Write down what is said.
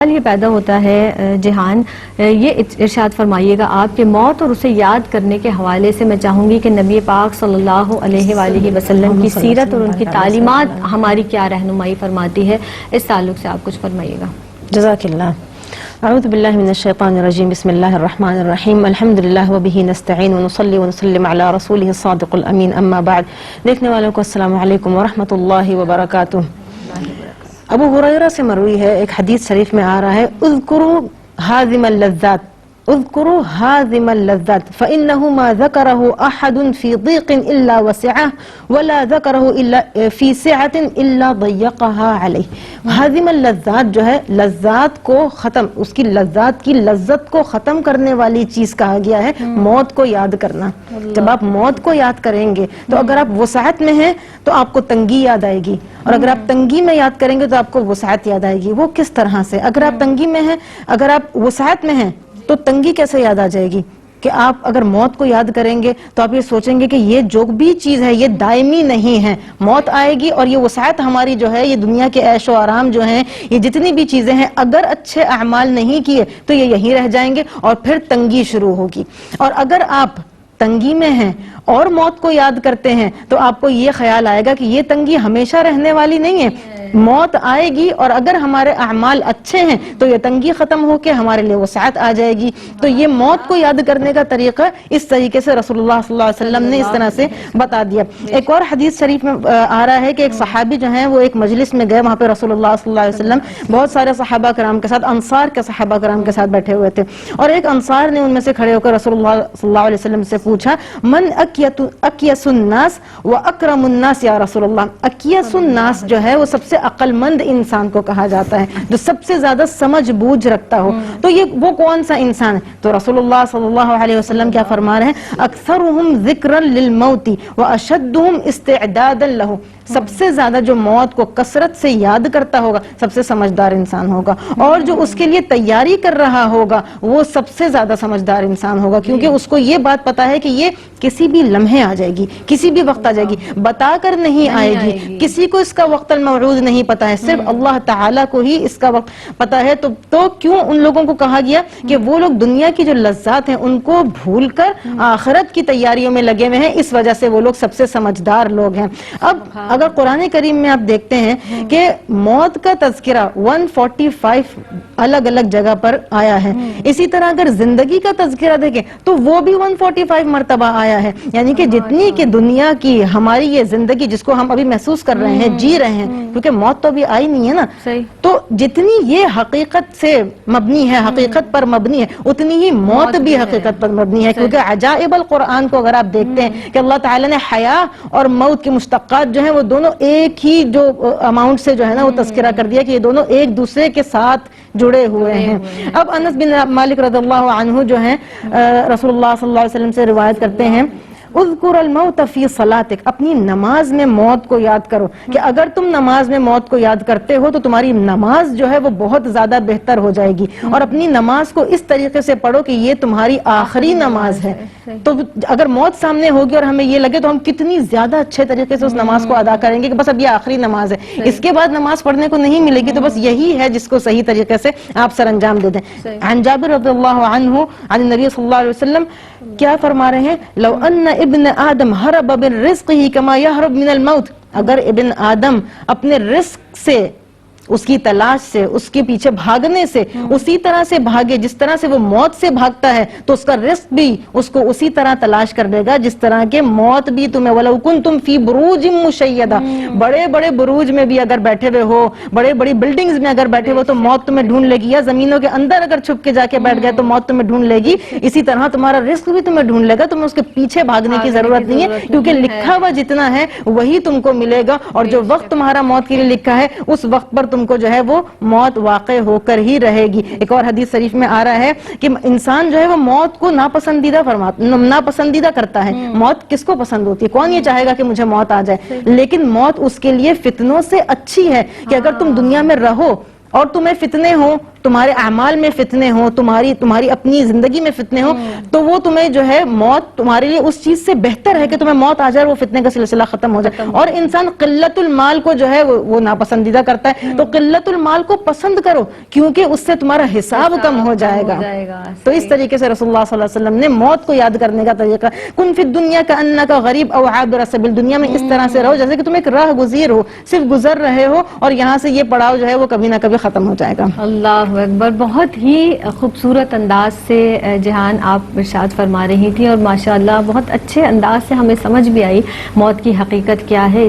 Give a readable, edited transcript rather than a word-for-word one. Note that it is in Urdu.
یہ پیدا ہوتا ہے جہان، یہ ارشاد فرمائیے گا آپ کے موت اور اسے یاد کرنے کے حوالے سے میں چاہوں گی کہ نبی پاک صلی اللہ علیہ وآلہ وسلم کی سیرت اور ان کی تعلیمات ہماری کیا رہنمائی فرماتی ہے، اس تعلق سے آپ کچھ فرمائیے گا۔ جزاک اللہ۔ اعوذ باللہ من الشیطان الرجیم، بسم اللہ الرحمن الرحیم، الحمدللہ وبہ نستعین ونصلی ونسلم علی رسولہ الصادق الامین، اما بعد۔ دیکھنے والوں کو السلام علیکم ورحمۃ اللہ وبرکاتہ۔ ابو ہریرہ سے مروی ہے، ایک حدیث شریف میں آ رہا ہے، اذکروا ہاضم اللذات، اذکروا ہاضم اللذات فإنه ما ذکرہ احد فی ضیق الا وسعہ ولا ذکرہ الا فی سعۃ الا ضیقها علیہ۔ ہاضم اللذات جو ہے لذات کو ختم، اس کی لذات کی لذت کو ختم کرنے والی چیز کہا گیا ہے موت کو یاد کرنا۔ جب آپ موت کو یاد کریں گے تو اگر آپ وسعت میں ہیں تو آپ کو تنگی یاد آئے گی، اور اگر آپ تنگی میں یاد کریں گے تو آپ کو وسعت یاد آئے گی۔ وہ کس طرح سے؟ اگر آپ تنگی میں ہیں، اگر آپ وسعت میں ہیں تو تنگی کیسے یاد آ جائے گی؟ کہ آپ اگر موت کو یاد کریں گے تو آپ یہ سوچیں گے کہ یہ جو بھی چیز ہے یہ دائمی نہیں ہے، موت آئے گی اور یہ وسعت ہماری جو ہے، یہ دنیا کے عیش و آرام جو ہیں، یہ جتنی بھی چیزیں ہیں، اگر اچھے اعمال نہیں کیے تو یہ یہیں رہ جائیں گے اور پھر تنگی شروع ہوگی۔ اور اگر آپ تنگی میں ہیں اور موت کو یاد کرتے ہیں تو آپ کو یہ خیال آئے گا کہ یہ تنگی ہمیشہ رہنے والی نہیں ہے، موت آئے گی اور اگر ہمارے اعمال اچھے ہیں تو یہ تنگی ختم ہو کے ہمارے لیے وسعت آ جائے گی۔ تو یہ موت کو یاد کرنے کا طریقہ اس طریقے سے رسول اللہ صلی اللہ علیہ وسلم نے اس طرح سے بتا دیا۔ ایک اور حدیث شریف میں آ رہا ہے کہ ایک صحابی جو ہیں وہ ایک مجلس میں گئے، وہاں پہ رسول اللہ صلی اللہ علیہ وسلم بہت سارے صحابہ کرام کے ساتھ، انصار کے صحابہ کرام کے ساتھ بیٹھے ہوئے تھے، اور ایک انصار نے ان میں سے کھڑے ہو کر رسول اللہ صلی اللہ علیہ وسلم سے پوچھا، من اکیس الناس و اکرم الناس یا رسول اللہ۔ اکیس الناس جو ہے وہ سب سے عقل مند انسان کو کہا جاتا ہے، جو سب سے زیادہ سمجھ بوجھ رکھتا ہو، تو یہ وہ کون سا انسان ہے؟ تو رسول اللہ صلی اللہ علیہ وسلم کیا فرما رہے ہیں؟ اکثرهم ذکرا للموت واشدهم استعدادا له۔ سب سے زیادہ جو موت کو کثرت سے یاد کرتا ہوگا سب سے سمجھدار انسان ہوگا، اور جو اس کے لیے تیاری کر رہا ہوگا وہ سب سے زیادہ سمجھدار انسان ہوگا، کیونکہ اس کو یہ بات پتا ہے کہ یہ کسی بھی لمحے آ جائے گی، کسی بھی وقت آ جائے گی، بتا کر نہیں آئے گی، کسی کو اس کا وقت الموعود نہیں پتا ہے، صرف اللہ تعالیٰ کو ہی اس کا وقت پتا ہے۔ تو کیوں ان لوگوں کو کہا گیا کہ وہ لوگ دنیا کی جو لذات ہیں ان کو بھول کر آخرت کی تیاریوں میں لگے ہوئے ہیں، اس وجہ سے وہ لوگ سب سے سمجھدار لوگ ہیں۔ اب اگر قرآن کریم میں آپ دیکھتے ہیں کہ موت کا تذکرہ 145 الگ الگ جگہ پر آیا ہے، اسی طرح اگر زندگی کا تذکرہ دیکھیں تو وہ بھی 145 مرتبہ آیا ہے، یعنی کہ جتنی کہ دنیا کی ہماری یہ زندگی جس کو ہم ابھی محسوس کر رہے ہیں، جی رہے ہیں، کیونکہ موت تو ابھی آئی نہیں ہے نا، تو جتنی یہ حقیقت سے مبنی ہے، حقیقت پر مبنی ہے، اتنی ہی موت بھی حقیقت پر مبنی ہے، کیونکہ عجائب القرآن کو اگر آپ دیکھتے ہیں کہ اللہ تعالیٰ نے حیا اور موت کے مشتقات جو ہیں وہ دونوں ایک ہی جو اماؤنٹ سے جو ہے نا وہ تذکرہ کر دیا کہ یہ دونوں ایک دوسرے کے ساتھ جڑے ہوئے ہیں۔ اب انس بن مالک رضی اللہ عنہ جو ہیں رسول اللہ صلی اللہ علیہ وسلم سے روایت کرتے ہیں، اذکر الموت فی صلاتک، اپنی نماز میں موت کو یاد کرو، کہ اگر تم نماز میں موت کو یاد کرتے ہو تو تمہاری نماز جو ہے وہ بہت زیادہ بہتر ہو جائے گی، اور اپنی نماز کو اس طریقے سے پڑھو کہ یہ تمہاری آخری نماز ہے۔ تو اگر موت سامنے ہوگی اور ہمیں یہ لگے تو ہم کتنی زیادہ اچھے طریقے سے اس نماز کو ادا کریں گے کہ بس اب یہ آخری نماز ہے، اس کے بعد نماز پڑھنے کو نہیں ملے گی، تو بس یہی ہے جس کو صحیح طریقے سے آپ سر انجام دے دیں۔ عن جابر رضی اللہ عنہ عن النبی صلی اللہ علیہ وسلم کیا فرما رہے ہیں؟ لو ان ابن آدم ہرب من رزقہ کما یہرب من الموت، اگر ابن آدم اپنے رزق سے، اس کی تلاش سے، اس کے پیچھے بھاگنے سے اسی طرح سے بھاگے جس طرح سے وہ موت سے بھاگتا ہے، تو اس کا رزق بھی اس کو اسی طرح تلاش کر دے گا جس طرح کے موت بھی تمہیں۔ وَلَوْ كُنْتُمْ فِي بُرُوجٍ مُشَيَّدَةٍ، بڑے بڑے بروج میں بھی اگر بیٹھے ہوئے ہو، بڑے بڑی بلڈنگز میں اگر بیٹھے ہو تو موت تمہیں ڈھونڈ لے گی، یا زمینوں کے اندر اگر چھپ کے جا کے بیٹھ گئے تو موت تمہیں ڈھونڈ لے گی، اسی طرح تمہارا رزق بھی تمہیں ڈھونڈ لے گا، تمہیں اس کے پیچھے بھاگنے کی ضرورت نہیں ہے، کیونکہ لکھا ہوا جتنا ہے وہی تم کو ملے گا، اور جو وقت تمہارا موت کے لیے لکھا ہے اس وقت پر تم کو جو ہے وہ موت واقع ہو کر ہی رہے گی۔ ایک اور حدیث شریف میں آ رہا ہے کہ انسان جو ہے وہ موت کو ناپسندیدہ کرتا ہے۔ موت کس کو پسند ہوتی ہے؟ کون یہ چاہے گا کہ مجھے موت آ جائے؟ لیکن موت اس کے لیے فتنوں سے اچھی ہے کہ اگر تم دنیا میں رہو اور تمہیں فتنے ہوں تمہارے اعمال میں فتنے ہوں، تمہاری اپنی زندگی میں فتنے ہوں، تو وہ تمہیں جو ہے موت تمہارے لیے اس چیز سے بہتر ہے کہ تمہیں موت آ جائے اور وہ فتنے کا سلسلہ ختم ہو جائے. اور انسان قلت المال کو جو ہے وہ ناپسندیدہ کرتا ہے، تو قلت المال کو پسند کرو کیونکہ اس سے تمہارا حساب کم ہو جائے گا. تو اس طریقے سے رسول اللہ صلی اللہ علیہ وسلم نے موت کو یاد کرنے کا طریقہ، کن فی الدنیا کأنک غریب او عابر سبیل، دنیا میں اس طرح سے رہو جیسے کہ تم ایک راہ گزیر ہو، صرف گزر رہے ہو، اور یہاں سے یہ پڑاؤ جو ہے وہ کبھی نہ کبھی ختم ہو جائے گا. اللہ اکبر. بہت ہی خوبصورت انداز سے جہان آپ ارشاد فرما رہی تھی، اور ماشاءاللہ بہت اچھے انداز سے ہمیں سمجھ بھی آئی موت کی حقیقت کیا ہے. اسی